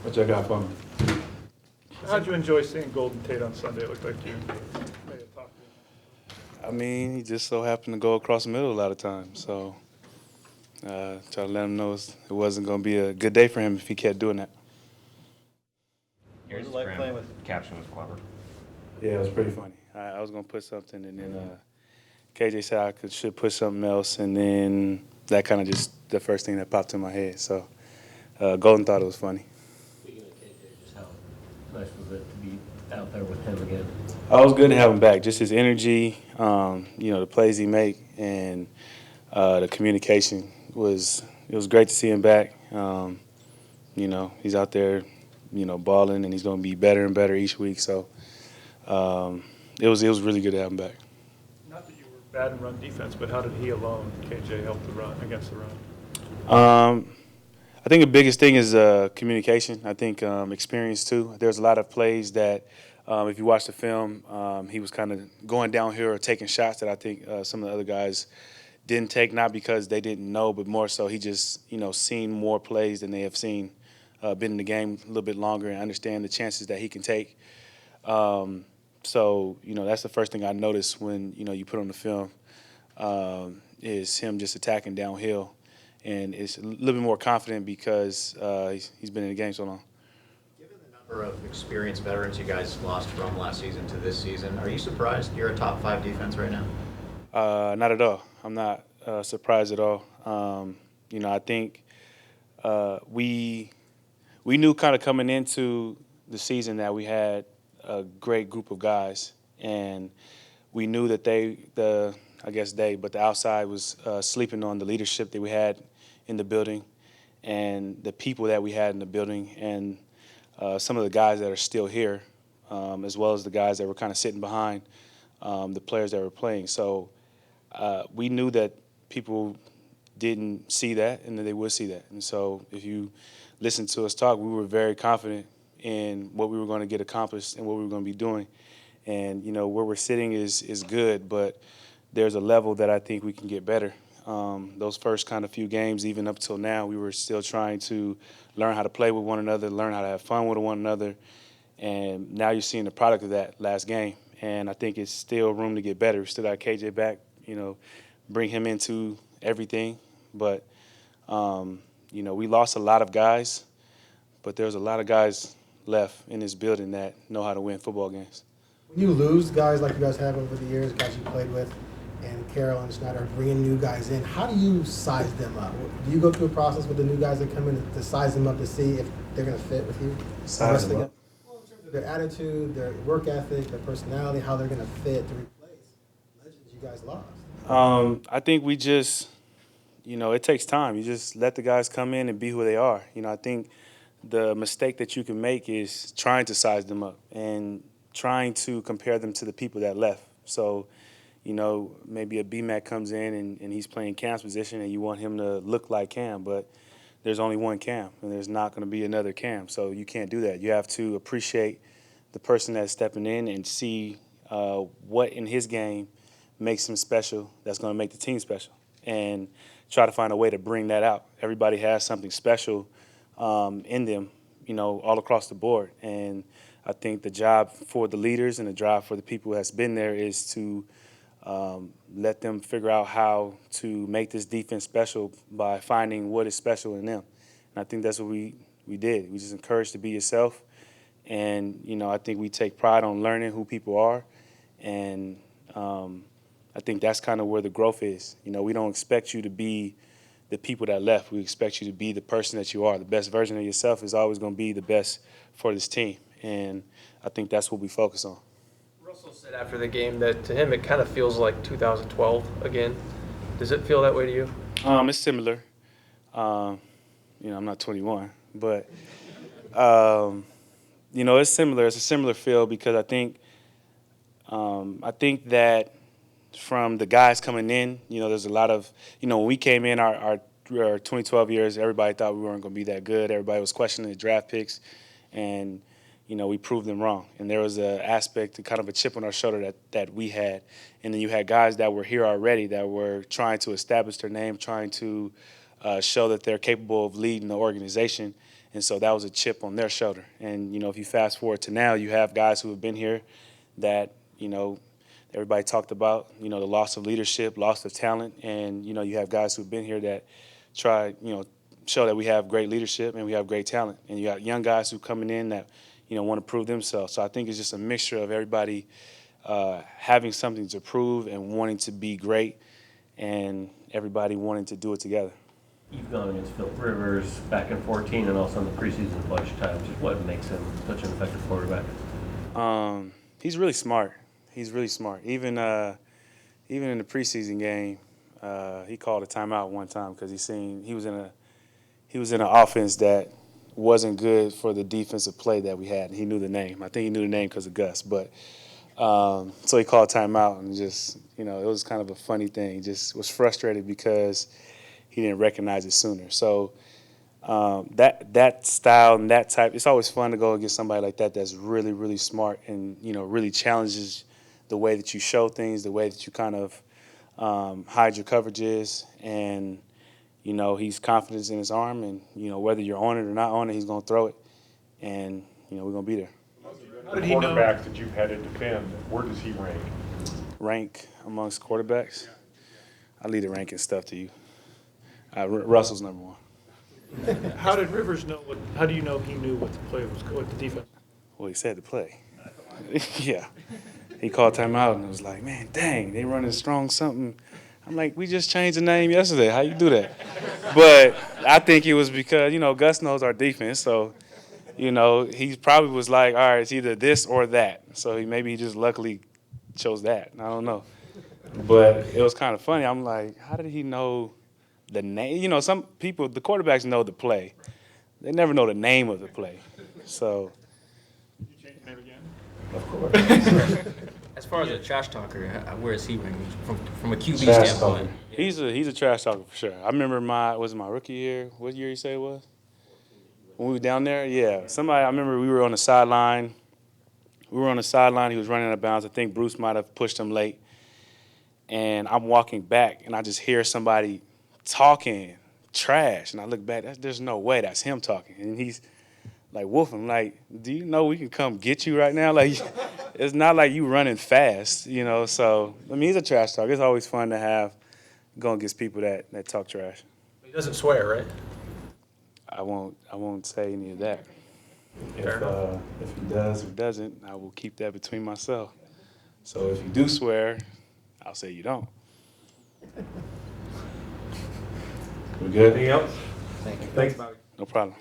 What y'all got for me? How'd you enjoy seeing Golden Tate on Sunday? It looked like you may have talked to him. I mean, he just so happened to go across the middle a lot of times. So try to let him know it wasn't going to be a good day for him if he kept doing that. Your Instagram caption was clever. Yeah, it was pretty funny. I was going to put something, and then KJ said should put something else, and then that kind of just the first thing that popped in my head. So Golden thought it was funny. Speaking of KJ, just how nice was it to be out there with him again? It was good to have him back. Just his energy, the plays he make, and the communication it was great to see him back. He's out there, balling, and he's going to be better and better each week. So it was really good to have him back. Not that you were bad in run defense, but how did he alone, KJ, help the run against the run? I think the biggest thing is communication. I think experience too. There's a lot of plays that, if you watch the film, he was kind of going downhill or taking shots that I think some of the other guys didn't take, not because they didn't know, but more so he just, seen more plays than they have seen, been in the game a little bit longer and understand the chances that he can take. So, that's the first thing I noticed when, you put on the film is him just attacking downhill. And it's a little bit more confident because he's been in the game so long. Given the number of experienced veterans you guys lost from last season to this season, are you surprised you're a top 5 defense right now? Not at all. I'm not surprised at all. I think we knew kind of coming into the season that we had a great group of guys, and we knew that the outside was sleeping on the leadership that we had in the building and the people that we had in the building and some of the guys that are still here, as well as the guys that were kind of sitting behind the players that were playing. So we knew that people didn't see that and that they would see that. And so if you listen to us talk, we were very confident in what we were going to get accomplished and what we were going to be doing. And, where we're sitting is good, but there's a level that I think we can get better. Those first kind of few games, even up till now, we were still trying to learn how to play with one another, learn how to have fun with one another. And now you're seeing the product of that last game. And I think it's still room to get better. We still got KJ back, bring him into everything. But, we lost a lot of guys, but there's a lot of guys left in this building that know how to win football games. When you lose guys like you guys have over the years, guys you played with, and Carroll and Schneider bringing new guys in, how do you size them up? Do you go through a process with the new guys that come in to size them up to see if they're going to fit with you? Size them up? Well, in terms of their attitude, their work ethic, their personality, how they're going to fit to replace legends you guys lost. I think we just, it takes time. You just let the guys come in and be who they are. I think the mistake that you can make is trying to size them up and trying to compare them to the people that left. So, maybe a B-Mac comes in and he's playing Cam's position and you want him to look like Cam, but there's only one Cam and there's not going to be another Cam. So you can't do that. You have to appreciate the person that's stepping in and see what in his game makes him special that's going to make the team special and try to find a way to bring that out. Everybody has something special in them, all across the board. And I think the job for the leaders and the job for the people that's been there is to let them figure out how to make this defense special by finding what is special in them. And I think that's what we did. We just encouraged to be yourself. And, I think we take pride on learning who people are. And I think that's kind of where the growth is. We don't expect you to be the people that left. We expect you to be the person that you are. The best version of yourself is always going to be the best for this team. And I think that's what we focus on. Russell said after the game that to him it kind of feels like 2012 again. Does it feel that way to you? It's similar. I'm not 21, but it's similar. It's a similar feel because I think that from the guys coming in, there's a lot of, when we came in our 2012 years, everybody thought we weren't going to be that good. Everybody was questioning the draft picks, and we proved them wrong. And there was an aspect, kind of a chip on our shoulder that we had. And then you had guys that were here already that were trying to establish their name, trying to show that they're capable of leading the organization. And so that was a chip on their shoulder. And, you know, if you fast forward to now, you have guys who have been here that, you know, everybody talked about, you know, the loss of leadership, loss of talent. And, you know, you have guys who've been here that try, you know, show that we have great leadership and we have great talent. And you got young guys who coming in that, you know, want to prove themselves. So I think it's just a mixture of everybody having something to prove and wanting to be great and everybody wanting to do it together. You've gone against Philip Rivers back in 14 and also in the preseason a bunch of times. What makes him such an effective quarterback? He's really smart. He's really smart. Even in the preseason game, he called a timeout one time because he was in an offense that wasn't good for the defensive play that we had. He knew the name. I think he knew the name because of Gus. But so he called timeout and just, you know, it was kind of a funny thing. He just was frustrated because he didn't recognize it sooner. So that style and that type, it's always fun to go against somebody like that that's really, really smart and, you know, really challenges the way that you show things, the way that you kind of hide your coverages. And, you know, he's confident in his arm. And, you know, whether you're on it or not on it, he's going to throw it. And, you know, we're going to be there. How did he know? Quarterbacks that you've had to defend, where does he rank? Rank amongst quarterbacks? I leave the ranking stuff to you. Russell's number one. How did Rivers know how do you know he knew what the play was, what the defense? Well, he said to play. Yeah. He called timeout and was like, man, dang, they running strong something. I'm like, we just changed the name yesterday. How you do that? But I think it was because, you know, Gus knows our defense. So, you know, he probably was like, all right, it's either this or that. So maybe he just luckily chose that. I don't know. But it was kind of funny. I'm like, how did he know the name? You know, some people, the quarterbacks know the play. They never know the name of the play. So. You change the name again? Of course. As far as a trash talker, where is he ranked from a QB Trash standpoint? talker. He's a trash talker for sure. I remember my rookie year. What year you say it was? When we were down there? Yeah. I remember we were on the sideline. He was running out of bounds. I think Bruce might have pushed him late. And I'm walking back, and I just hear somebody talking trash. And I look back, there's no way that's him talking. And he's like, Wolf, I'm like, do you know we can come get you right now? Like, it's not like you running fast, you know. So, I mean, he's a trash talker. It's always fun to go against people that talk trash. He doesn't swear, right? I won't say any of that. Fair If he does or doesn't, I will keep that between myself. So if you do swear, I'll say you don't. We good? Anything else? Thank you. Thanks, Bobby. No problem.